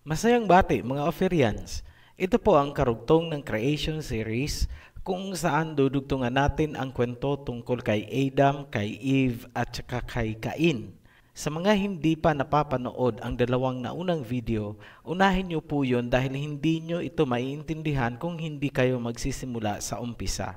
Masayang bati mga Ophirians! Ito po ang karugtong ng Creation Series kung saan dudugtungan natin ang kwento tungkol kay Adam, kay Eve at saka kay Cain. Sa mga hindi pa napapanood ang dalawang naunang video, unahin nyo po yun dahil hindi nyo ito maiintindihan kung hindi kayo magsisimula sa umpisa.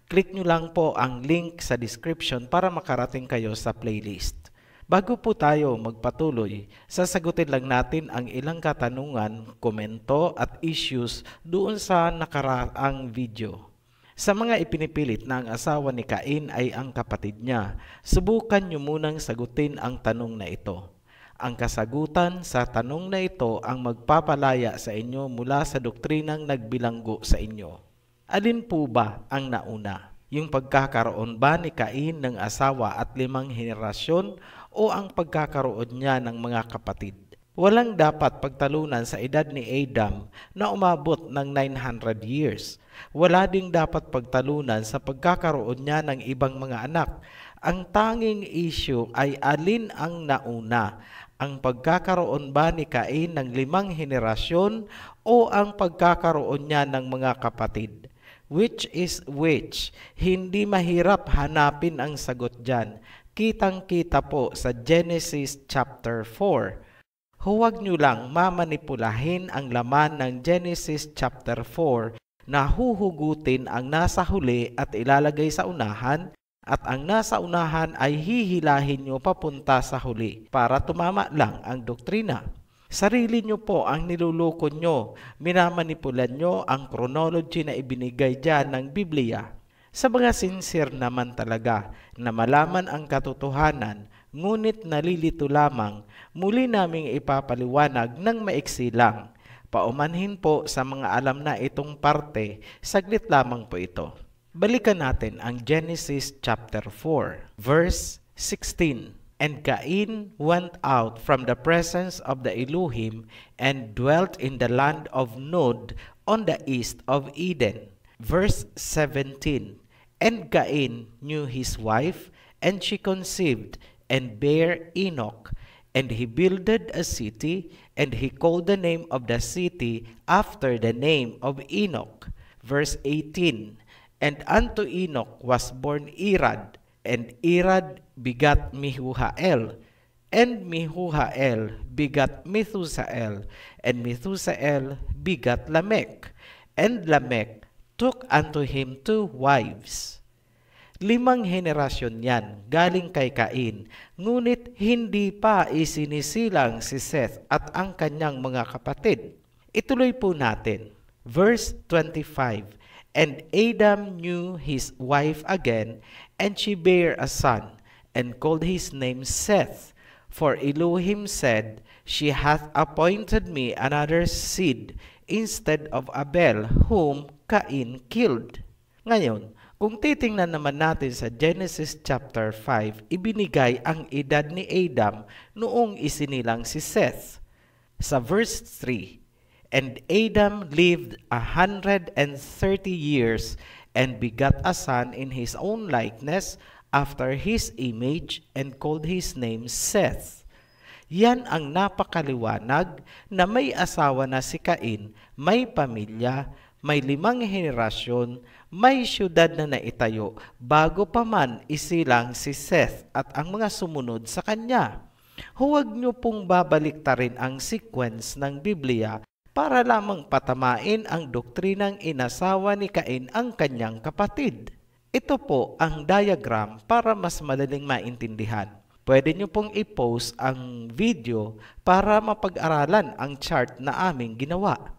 Click nyo lang po ang link sa description para makarating kayo sa playlist. Bago po tayo magpatuloy, sasagutin lang natin ang ilang katanungan, komento at issues doon sa nakaraang video. Sa mga ipinipilit na ang asawa ni Cain ay ang kapatid niya, subukan nyo munang sagutin ang tanong na ito. Ang kasagutan sa tanong na ito ang magpapalaya sa inyo mula sa doktrinang nagbilanggo sa inyo. Alin po ba ang nauna? Yung pagkakaroon ba ni Cain ng asawa at 5 henerasyon o ang pagkakaroon niya ng mga kapatid? Walang dapat pagtalunan sa edad ni Adam na umabot ng 900 years. Wala ding dapat pagtalunan sa pagkakaroon niya ng ibang mga anak. Ang tanging issue ay alin ang nauna, ang pagkakaroon ba ni Cain ng 5 henerasyon o ang pagkakaroon niya ng mga kapatid? Which is which? Hindi mahirap hanapin ang sagot dyan. Kitang-kita po sa Genesis chapter 4. Huwag nyo lang mamanipulahin ang laman ng Genesis chapter 4 na huhugutin ang nasa huli at ilalagay sa unahan at ang nasa unahan ay hihilahin nyo papunta sa huli para tumama lang ang doktrina. Sarili nyo po ang niluloko nyo, minamanipulan nyo ang chronology na ibinigay dyan ng Biblia. Sa mga sincere naman talaga na malaman ang katotohanan, ngunit nalilito lamang, muli naming ipapaliwanag ng maiksi lang. Paumanhin po sa mga alam na itong parte, saglit lamang po ito. Balikan natin ang Genesis chapter 4, verse 16. And Cain went out from the presence of the Elohim and dwelt in the land of Nod on the east of Eden. Verse 17. And Cain knew his wife, and she conceived and bare Enoch. And he builded a city, and he called the name of the city after the name of Enoch. Verse 18. And unto Enoch was born Irad, and Irad begat Mehujael, and Mehujael begat Methusael, and Methusael begat Lamech, and Lamech took unto him 2 wives. 5 henerasyon yan galing kay Cain, ngunit hindi pa isinisilang si Seth at ang kanyang mga kapatid. Ituloy po natin. Verse 25. And Adam knew his wife again, and she bare a son, and called his name Seth. For Elohim said, She hath appointed me another seed instead of Abel, whom Cain killed. Ngayon, kung titingnan naman natin sa Genesis chapter 5, ibinigay ang edad ni Adam noong isinilang si Seth. Sa verse 3, And Adam lived 130 years and begat a son in his own likeness after his image and called his name Seth. Yan ang napakaliwanag na may asawa na si Cain, may pamilya, may 5 henerasyon, may syudad na naitayo bago pa man isilang si Seth at ang mga sumunod sa kanya. Huwag niyo pong babaliktarin ang sequence ng Biblia para lamang patamain ang doktrinang inasawa ni Cain ang kanyang kapatid. Ito po ang diagram para mas madaling maintindihan. Pwede niyo pong i-post ang video para mapag-aralan ang chart na aming ginawa.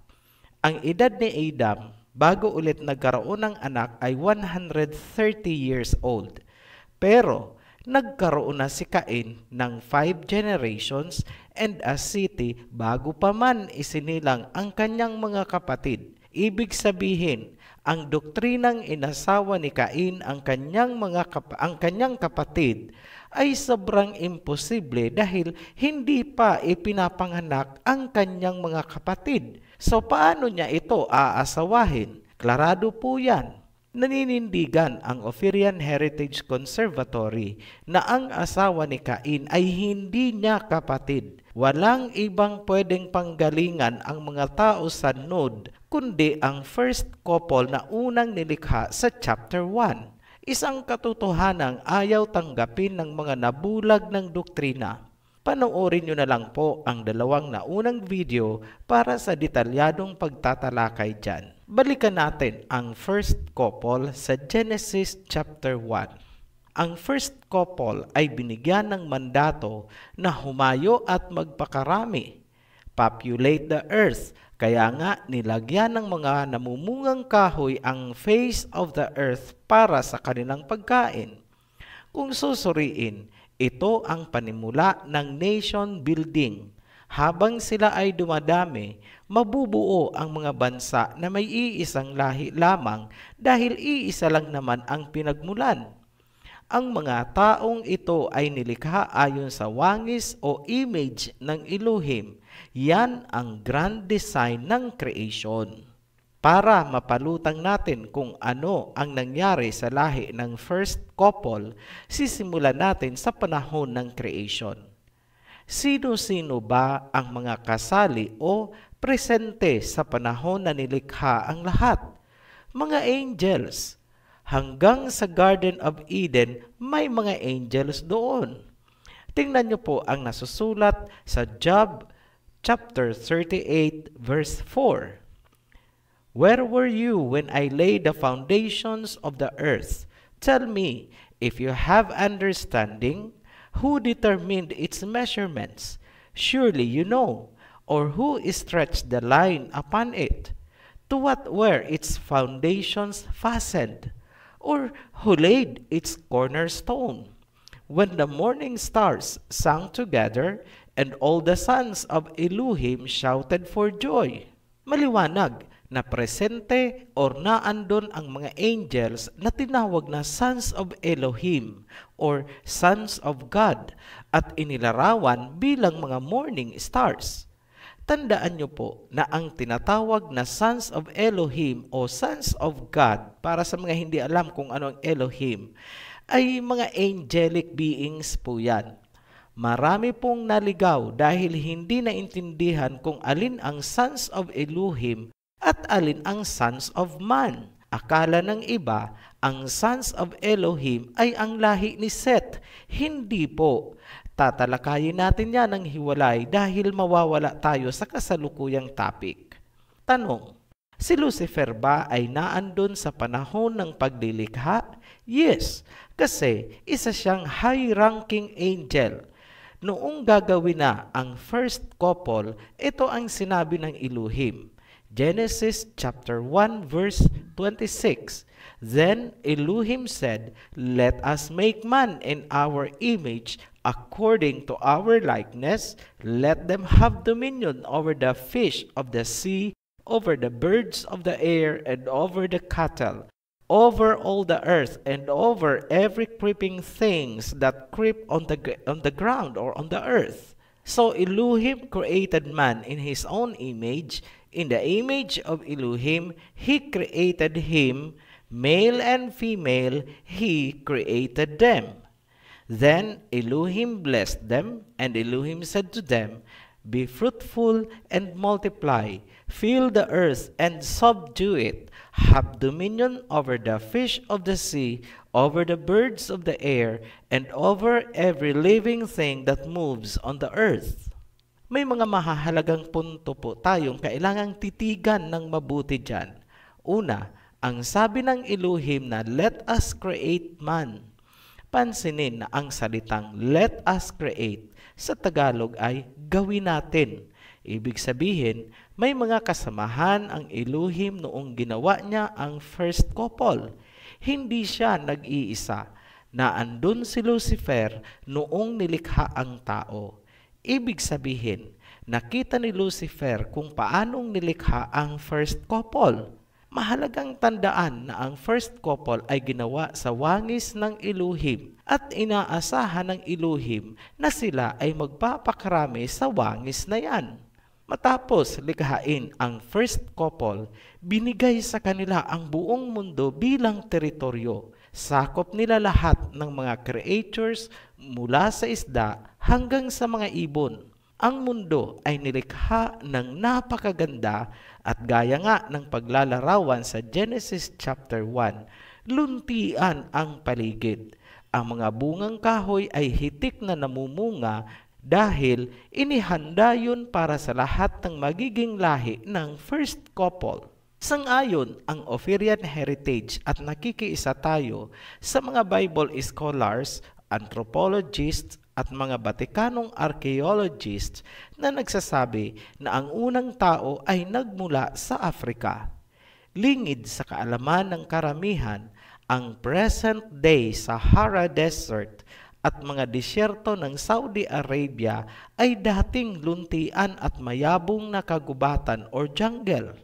Ang edad ni Adam bago ulit nagkaroon ng anak ay 130 years old. Pero nagkaroon na si Cain ng 5 generations and a city bago pa man isinilang ang kanyang mga kapatid. Ibig sabihin, ang doktrinang inasawa ni Cain ang kanyang kapatid ay sobrang imposible dahil hindi pa ipinapanganak ang kanyang mga kapatid. So paano niya ito aasawahin? Klarado po yan. Naninindigan ang Ophirian Heritage Conservatory na ang asawa ni Cain ay hindi niya kapatid. Walang ibang pwedeng panggalingan ang mga tao sa Nod, kundi ang first couple na unang nilikha sa chapter 1. Isang katotohanang ayaw tanggapin ng mga nabulag ng doktrina. Panoorin nyo na lang po ang 2 naunang video para sa detalyadong pagtatalakay dyan. Balikan natin ang first couple sa Genesis chapter 1. Ang first couple ay binigyan ng mandato na humayo at magpakarami, populate the earth. Kaya nga nilagyan ng mga namumungang kahoy ang face of the earth para sa kanilang pagkain. Kung susuriin, ito ang panimula ng nation building. Habang sila ay dumadami, mabubuo ang mga bansa na may iisang lahi lamang dahil iisa lang naman ang pinagmulan. Ang mga taong ito ay nilikha ayon sa wangis o image ng Elohim. Yan ang grand design ng creation. Para mapalutang natin kung ano ang nangyari sa lahi ng first couple, sisimulan natin sa panahon ng creation. Sino-sino ba ang mga kasali o presente sa panahon na nilikha ang lahat? Mga angels. Hanggang sa Garden of Eden, may mga angels doon. Tingnan niyo po ang nasusulat sa Job chapter 38 verse 4. Where were you when I laid the foundations of the earth? Tell me, if you have understanding, who determined its measurements? Surely you know. Or who stretched the line upon it? To what were its foundations fastened? Or who laid its cornerstone? When the morning stars sang together, and all the sons of Elohim shouted for joy. Maliwanag na presente or naandon ang mga angels na tinawag na sons of Elohim or sons of God at inilarawan bilang mga morning stars. Tandaan niyo po na ang tinatawag na sons of Elohim o sons of God, para sa mga hindi alam kung ano ang Elohim, ay mga angelic beings po yan. Marami pong naligaw dahil hindi naintindihan kung alin ang sons of Elohim at alin ang sons of man. Akala ng iba, ang sons of Elohim ay ang lahi ni Seth. Hindi po. Tatalakayin natin yan ng hiwalay dahil mawawala tayo sa kasalukuyang topic. Tanong, si Lucifer ba ay naandun sa panahon ng paglilikha? Yes, kasi isa siyang high-ranking angel. Noong gagawin na ang first couple, ito ang sinabi ng Elohim. Genesis chapter 1 verse 26. Then Elohim said, let us make man in our image, according to our likeness. Let them have dominion over the fish of the sea, over the birds of the air, and over the cattle, over all the earth, and over every creeping things that creep on the ground or on the earth. So Elohim created man in his own image. In the image of Elohim, He created him, male and female, He created them. Then Elohim blessed them, and Elohim said to them, Be fruitful and multiply, fill the earth and subdue it, have dominion over the fish of the sea, over the birds of the air, and over every living thing that moves on the earth. May mga mahahalagang punto po tayong kailangang titigan ng mabuti dyan. Una, ang sabi ng Elohim na let us create man. Pansinin na ang salitang let us create sa Tagalog ay gawin natin. Ibig sabihin, may mga kasamahan ang Elohim noong ginawa niya ang first couple. Hindi siya nag-iisa. Naandun si Lucifer noong nilikha ang tao. Ibig sabihin, nakita ni Lucifer kung paanong nilikha ang first couple. Mahalagang tandaan na ang first couple ay ginawa sa wangis ng Elohim at inaasahan ng Elohim na sila ay magpapakarami sa wangis na yan. Matapos likhain ang first couple, binigay sa kanila ang buong mundo bilang teritoryo. Sakop nila lahat ng mga creatures mula sa isda hanggang sa mga ibon. Ang mundo ay nilikha ng napakaganda at gaya nga ng paglalarawan sa Genesis chapter 1, luntian ang paligid. Ang mga bungang kahoy ay hitik na namumunga dahil inihanda yun para sa lahat ng magiging lahi ng first couple. Sang-ayon ang Ophirian Heritage at nakikiisa tayo sa mga Bible scholars, anthropologists at mga Batikanong archaeologists na nagsasabi na ang unang tao ay nagmula sa Africa. Lingid sa kaalaman ng karamihan, ang present-day Sahara Desert at mga disyerto ng Saudi Arabia ay dating luntian at mayabong na kagubatan or jungle.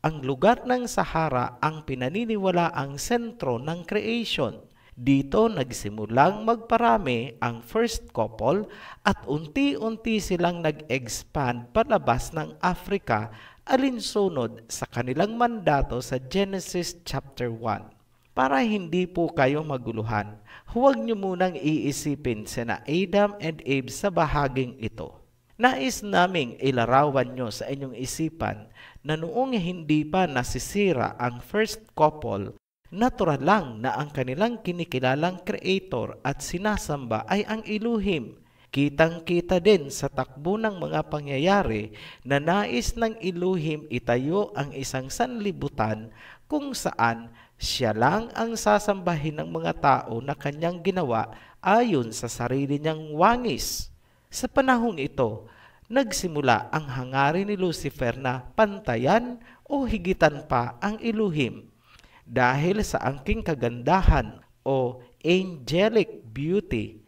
Ang lugar ng Sahara ang pinaniniwalaang sentro ng creation. Dito nagsimulang magparami ang first couple at unti-unti silang nag-expand palabas ng Africa alinsunod sa kanilang mandato sa Genesis chapter 1. Para hindi po kayo maguluhan, huwag niyo munang iisipin sina Adam and Eve sa bahaging ito. Nais naming ilarawan nyo sa inyong isipan na noong hindi pa nasisira ang first couple, natural lang na ang kanilang kinikilalang creator at sinasamba ay ang Elohim. Kitang-kita din sa takbo ng mga pangyayari na nais ng Elohim itayo ang isang sanlibutan kung saan siya lang ang sasambahin ng mga tao na kanyang ginawa ayon sa sarili niyang wangis. Sa panahong ito, nagsimula ang hangarin ni Lucifer na pantayan o higitan pa ang Elohim. Dahil sa angking kagandahan o angelic beauty,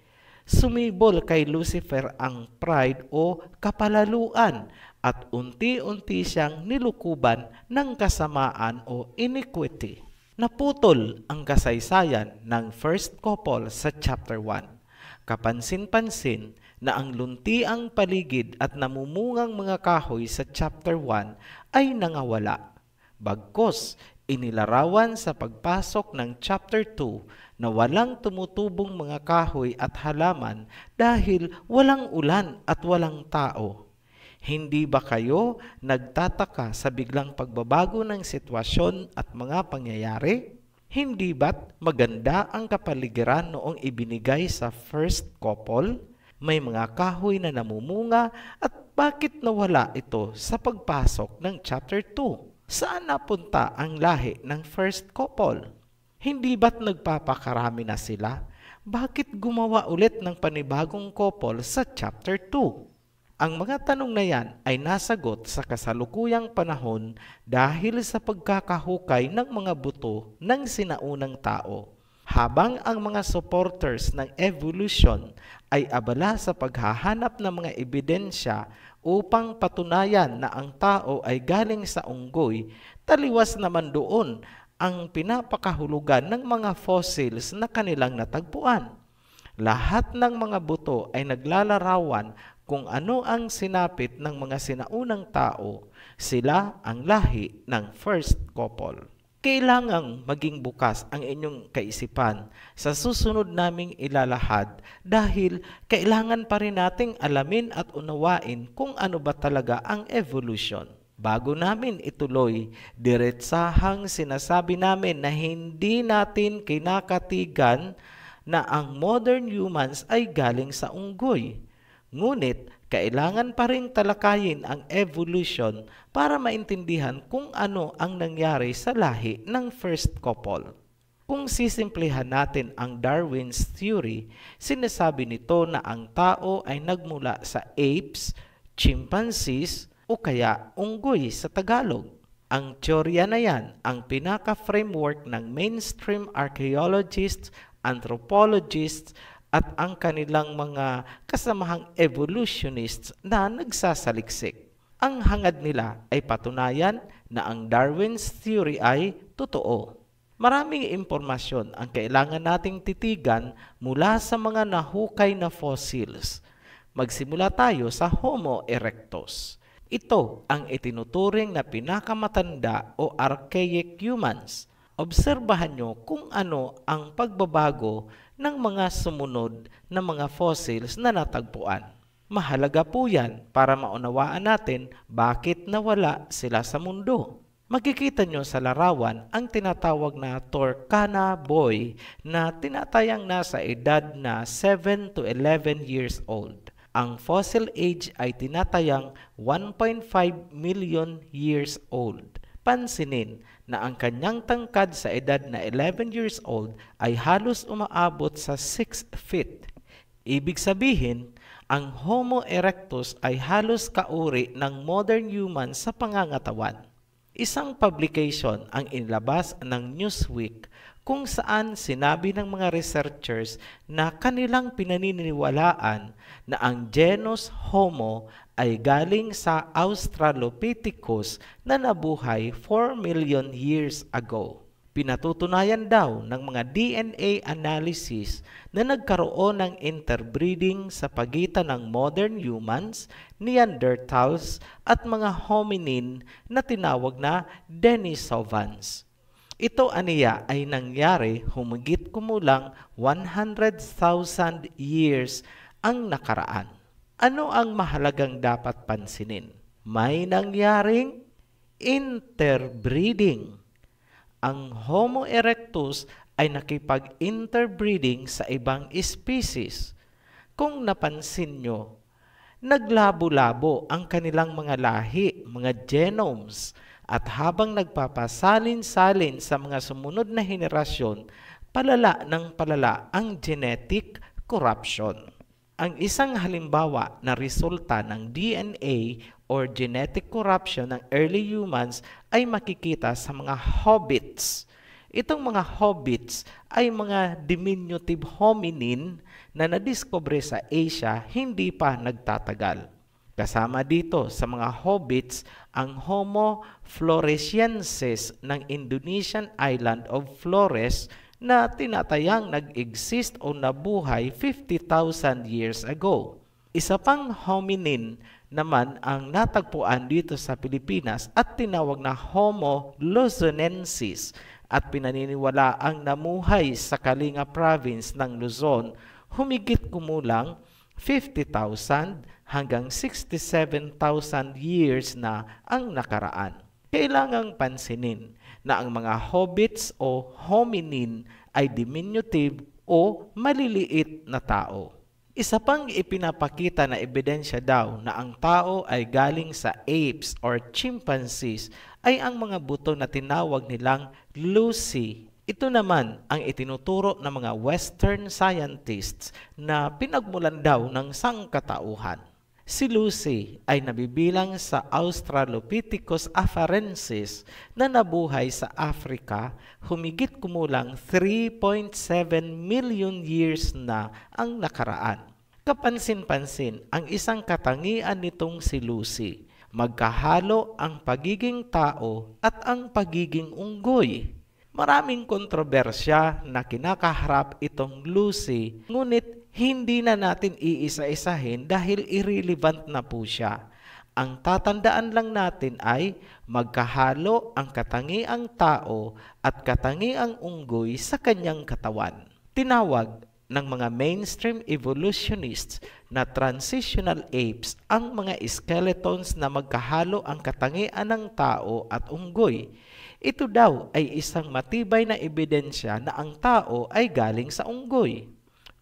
sumibol kay Lucifer ang pride o kapalaluan at unti-unti siyang nilukuban ng kasamaan o iniquity. Naputol ang kasaysayan ng first couple sa chapter 1. Kapansin-pansin na ang luntiang paligid at namumungang mga kahoy sa chapter 1 ay nangawala. Bagkus, inilarawan sa pagpasok ng chapter 2 na walang tumutubong mga kahoy at halaman dahil walang ulan at walang tao. Hindi ba kayo nagtataka sa biglang pagbabago ng sitwasyon at mga pangyayari? Hindi ba't maganda ang kapaligiran noong ibinigay sa first couple? May mga kahoy na namumunga at bakit nawala ito sa pagpasok ng chapter 2? Saan napunta ang lahi ng first couple? Hindi ba't nagpapakarami na sila? Bakit gumawa ulit ng panibagong couple sa chapter 2? Ang mga tanong na yan ay nasagot sa kasalukuyang panahon dahil sa pagkakahukay ng mga buto ng sinaunang tao. Habang ang mga supporters ng evolution ay abala sa paghahanap ng mga ebidensya upang patunayan na ang tao ay galing sa unggoy, taliwas naman doon ang pinapakahulugan ng mga fossils na kanilang natagpuan. Lahat ng mga buto ay naglalarawan kung ano ang sinapit ng mga sinaunang tao, sila ang lahi ng first couple. Kailangang maging bukas ang inyong kaisipan sa susunod naming ilalahad dahil kailangan pa rin nating alamin at unawain kung ano ba talaga ang evolution. Bago namin ituloy, diretsahang sinasabi namin na hindi natin kinakatigan na ang modern humans ay galing sa unggoy. Ngunit, kailangan pa rin talakayin ang evolution para maintindihan kung ano ang nangyari sa lahi ng first couple. Kung sisimplihan natin ang Darwin's theory, sinasabi nito na ang tao ay nagmula sa apes, chimpanzees, o kaya unggoy sa Tagalog. Ang teorya na yan ang pinaka-framework ng mainstream archaeologists, anthropologists, at ang kanilang mga kasamahang evolutionists na nagsasaliksik. Ang hangad nila ay patunayan na ang Darwin's theory ay totoo. Maraming impormasyon ang kailangan nating titigan mula sa mga nahukay na fossils. Magsimula tayo sa Homo erectus. Ito ang itinuturing na pinakamatanda o archaic humans. Obserbahan nyo kung ano ang pagbabago ng mga sumunod na mga fossils na natagpuan. Mahalaga po yan para maunawaan natin bakit nawala sila sa mundo. Makikita nyo sa larawan ang tinatawag na Turkana boy na tinatayang nasa edad na 7 to 11 years old. Ang fossil age ay tinatayang 1.5 million years old. Pansinin na ang kanyang tangkad sa edad na 11 years old ay halos umaabot sa 6 feet. Ibig sabihin, ang Homo erectus ay halos kauri ng modern human sa pangangatawan. Isang publication ang inilabas ng Newsweek kung saan sinabi ng mga researchers na kanilang pinaniniwalaan na ang genus Homo ay galing sa Australopithecus na nabuhay 4 million years ago. Pinatutunayan daw ng mga DNA analysis na nagkaroon ng interbreeding sa pagitan ng modern humans, Neanderthals at mga hominin na tinawag na Denisovans. Ito aniya ay nangyari humigit kumulang 100,000 years ang nakaraan. Ano ang mahalagang dapat pansinin? May nangyaring interbreeding. Ang Homo erectus ay nakipag-interbreeding sa ibang species. Kung napansin nyo, naglabo-labo ang kanilang mga lahi, mga genomes, at habang nagpapasalin-salin sa mga sumunod na henerasyon, palala ng palala ang genetic corruption. Ang isang halimbawa na resulta ng DNA or genetic corruption ng early humans ay makikita sa mga hobbits. Itong mga hobbits ay mga diminutive hominin na nadiskubre sa Asia hindi pa nagtatagal. Kasama dito sa mga hobbits ang Homo floresiensis ng Indonesian island of Flores na tinatayang nag-exist o nabuhay 50,000 years ago. Isa pang hominin naman ang natagpuan dito sa Pilipinas at tinawag na Homo luzonensis at pinaniniwala ang namuhay sa Kalinga province ng Luzon humigit kumulang 50,000 hanggang 67,000 years na ang nakaraan. Kailangang pansinin na ang mga hobbits o hominin ay diminutive o maliliit na tao. Isa pang ipinapakita na ebidensya daw na ang tao ay galing sa apes or chimpanzees ay ang mga buto na tinawag nilang Lucy. Ito naman ang itinuturo ng mga Western scientists na pinagmulan daw ng sangkatauhan. Si Lucy ay nabibilang sa Australopithecus afarensis na nabuhay sa Africa humigit kumulang 3.7 million years na ang nakaraan. Kapansin-pansin ang isang katangian nitong si Lucy. Magkahalo ang pagiging tao at ang pagiging unggoy. Maraming kontrobersya na kinakaharap itong Lucy, ngunit hindi na natin iisa-isahin dahil irrelevant na po siya. Ang tatandaan lang natin ay magkahalo ang katangiang tao at katangiang unggoy sa kanyang katawan. Tinawag ng mga mainstream evolutionists na transitional apes ang mga skeletons na magkahalo ang katangian ng tao at unggoy. Ito daw ay isang matibay na ebidensya na ang tao ay galing sa unggoy.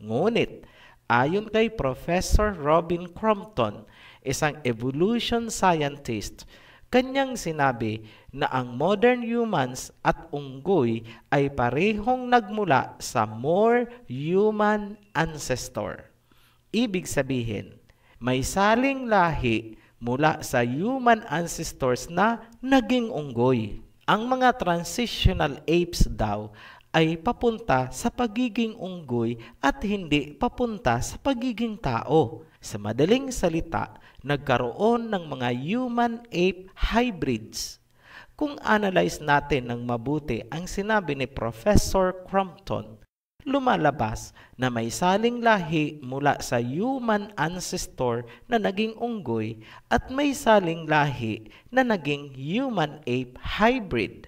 Ngunit, ayon kay Professor Robin Crompton, isang evolution scientist, kanyang sinabi na ang modern humans at unggoy ay parehong nagmula sa more human ancestor. Ibig sabihin, may saling lahi mula sa human ancestors na naging unggoy. Ang mga transitional apes daw ay papunta sa pagiging unggoy at hindi papunta sa pagiging tao. Sa madaling salita, nagkaroon ng mga human-ape hybrids. Kung analyze natin ng mabuti ang sinabi ni Professor Crompton, lumalabas na may saling lahi mula sa human ancestor na naging unggoy at may saling lahi na naging human-ape hybrid.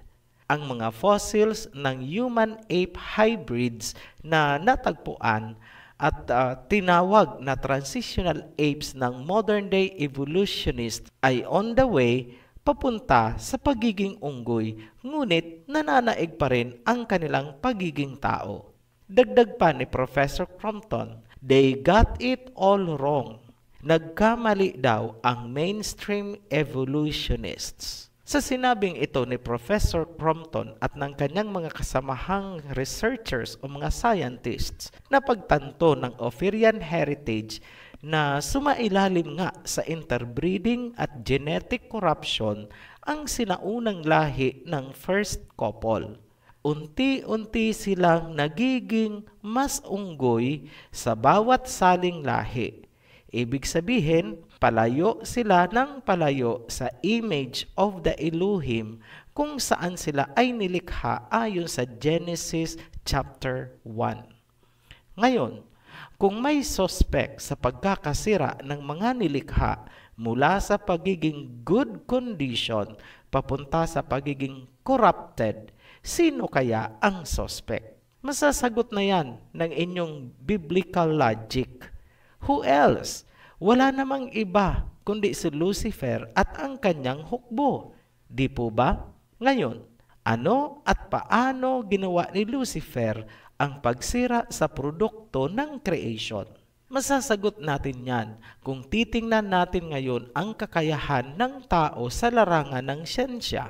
Ang mga fossils ng human-ape hybrids na natagpuan at tinawag na transitional apes ng modern-day evolutionist ay on the way papunta sa pagiging unggoy, ngunit nananaig pa rin ang kanilang pagiging tao. Dagdag pa ni Professor Crompton, they got it all wrong. Nagkamali daw ang mainstream evolutionists. Sa sinabing ito ni Professor Crompton at ng kanyang mga kasamahang researchers o mga scientists na pagtanto ng Ophirian heritage na sumailalim nga sa interbreeding at genetic corruption ang sinaunang lahi ng first couple. Unti-unti silang nagiging mas unggoy sa bawat saling lahi. Ibig sabihin, palayo sila ng palayo sa image of the Elohim kung saan sila ay nilikha ayon sa Genesis chapter 1. Ngayon, kung may suspect sa pagkakasira ng mga nilikha mula sa pagiging good condition papunta sa pagiging corrupted, sino kaya ang suspect? Masasagot na yan ng inyong biblical logic. Who else? Wala namang iba kundi si Lucifer at ang kanyang hukbo. Di po ba? Ngayon, ano at paano ginawa ni Lucifer ang pagsira sa produkto ng creation? Masasagot natin yan kung titingnan natin ngayon ang kakayahan ng tao sa larangan ng siyensya.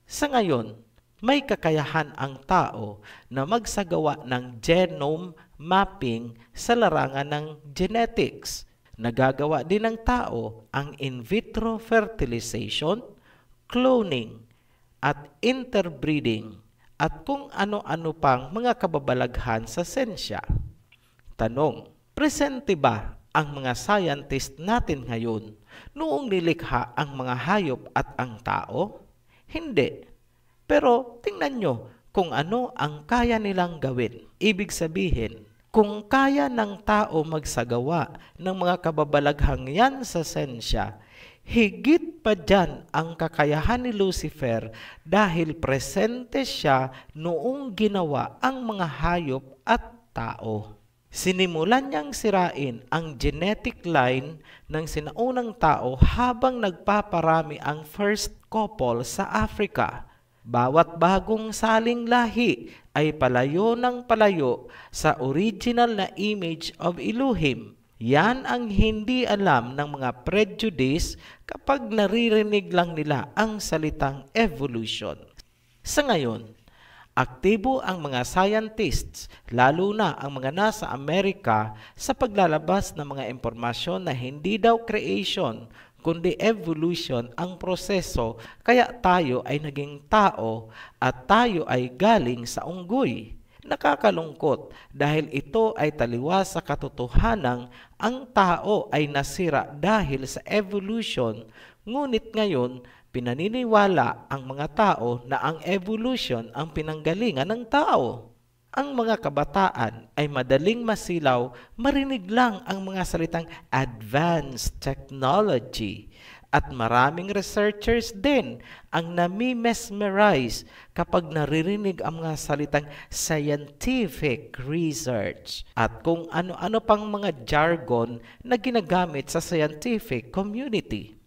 Sa ngayon, may kakayahan ang tao na magsagawa ng genome mapping sa larangan ng genetics. Nagagawa din ng tao ang in vitro fertilization, cloning, at interbreeding, at kung ano-ano pang mga kababalaghan sa siyensya. Tanong, presente ba ang mga scientist natin ngayon noong nilikha ang mga hayop at ang tao? Hindi. Pero tingnan nyo kung ano ang kaya nilang gawin. Ibig sabihin, kung kaya ng tao magsagawa ng mga kababalaghang yan sa siyensya, higit pa dyan ang kakayahan ni Lucifer dahil presente siya noong ginawa ang mga hayop at tao. Sinimulan niyang sirain ang genetic line ng sinaunang tao habang nagpaparami ang first couple sa Africa. Bawat bagong saling lahi ay palayo ng palayo sa original na image of Elohim. Yan ang hindi alam ng mga prejudice kapag naririnig lang nila ang salitang evolution. Sa ngayon, aktibo ang mga scientists, lalo na ang mga nasa Amerika, sa paglalabas ng mga impormasyon na hindi daw creation, kundi evolution ang proseso, kaya tayo ay naging tao at tayo ay galing sa unggoy. Nakakalungkot dahil ito ay taliwas sa katotohanang ang tao ay nasira dahil sa evolution, ngunit ngayon pinaniniwala ang mga tao na ang evolution ang pinanggalingan ng tao. ang mga kabataan ay madaling masilaw marinig lang ang mga salitang advanced technology. At maraming researchers din ang nami-mesmerize kapag naririnig ang mga salitang scientific research at kung ano-ano pang mga jargon na ginagamit sa scientific community.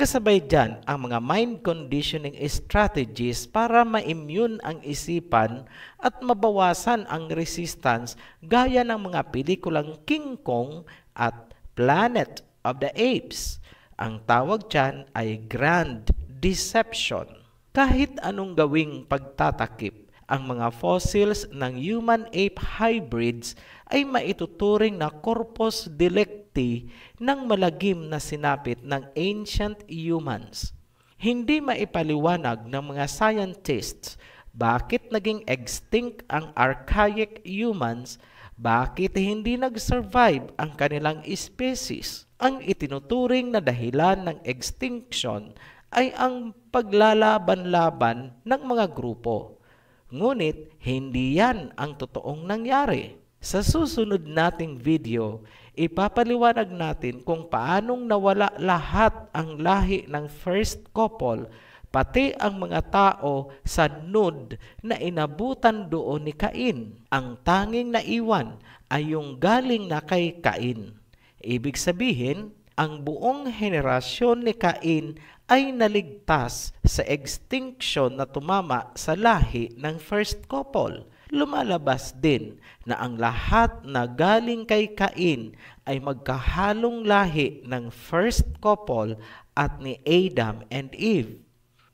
Kasabay dyan ang mga mind conditioning strategies para ma-immune ang isipan at mabawasan ang resistance gaya ng mga pelikulang King Kong at Planet of the Apes. Ang tawag dyan ay grand deception. Kahit anong gawing pagtatakip, ang mga fossils ng human-ape hybrids ay maituturing na corpus delicti ng malagim na sinapit ng ancient humans. Hindi maipaliwanag ng mga scientists bakit naging extinct ang archaic humans, bakit hindi nag-survive ang kanilang species. Ang itinuturing na dahilan ng extinction ay ang paglalaban-laban ng mga grupo. Ngunit hindi yan ang totoong nangyari. Sa susunod nating video, ipapaliwanag natin kung paanong nawala lahat ang lahi ng first couple, pati ang mga tao sa Nod na inabutan doon ni Cain. Ang tanging naiwan ay yung galing na kay Cain. Ibig sabihin, ang buong henerasyon ni Cain ay naligtas sa extinction na tumama sa lahi ng first couple. Lumalabas din na ang lahat na galing kay Cain ay magkahalong lahi ng first couple at ni Adam and Eve.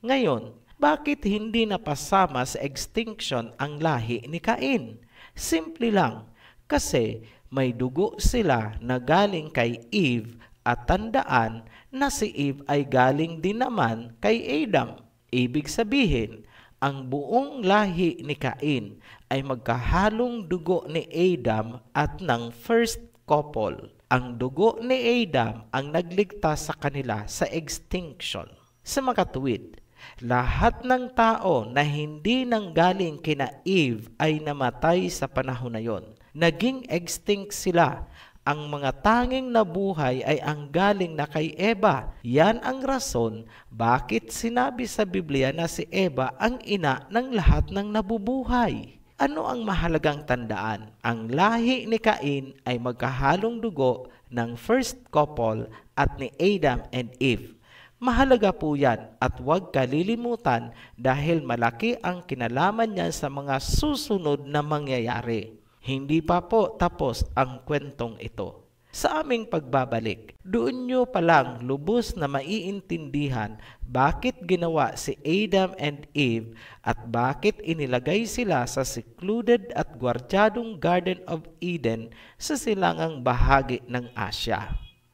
Ngayon, bakit hindi napasama sa extinction ang lahi ni Cain? Simple lang, kasi may dugo sila na galing kay Eve at tandaan na si Eve ay galing din naman kay Adam. Ibig sabihin, ang buong lahi ni Cain ay magkahalong dugo ni Adam at ng first couple. Ang dugo ni Adam ang nagligtas sa kanila sa extinction. Sa makatuwid, lahat ng tao na hindi nanggaling kina Eve ay namatay sa panahon na yon. Naging extinct sila. Ang mga tanging nabuhay ay ang galing na kay Eva. Yan ang rason bakit sinabi sa Biblia na si Eva ang ina ng lahat ng nabubuhay. Ano ang mahalagang tandaan? Ang lahi ni Cain ay magkahalong dugo ng first couple at ni Adam and Eve. Mahalaga po yan at huwag kalilimutan dahil malaki ang kinalaman niyan sa mga susunod na mangyayari. Hindi pa po tapos ang kwentong ito. Sa aming pagbabalik, doon nyo palang lubos na maiintindihan bakit ginawa si Adam and Eve at bakit inilagay sila sa secluded at gwardyadong Garden of Eden sa silangang bahagi ng Asya.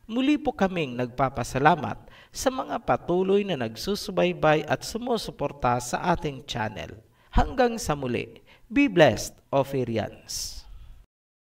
Muli po kaming nagpapasalamat sa mga patuloy na nagsusubaybay at sumusuporta sa ating channel. Hanggang sa muli, be blessed, Ophirians!